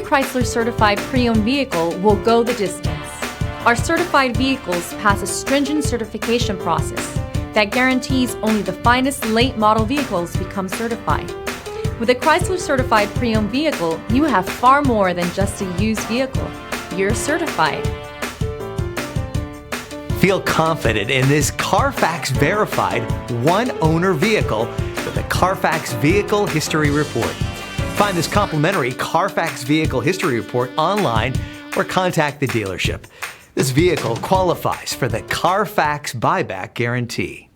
Chrysler certified pre-owned vehicle will go the distance. Our certified vehicles pass a stringent certification process that guarantees only the finest late model vehicles become certified. With a Chrysler certified pre-owned vehicle, you have far more than just a used vehicle. You're certified. Feel confident in this Carfax verified one-owner vehicle with a Carfax Vehicle History Report. Find this complimentary Carfax Vehicle History Report online or contact the dealership. This vehicle qualifies for the Carfax Buyback Guarantee.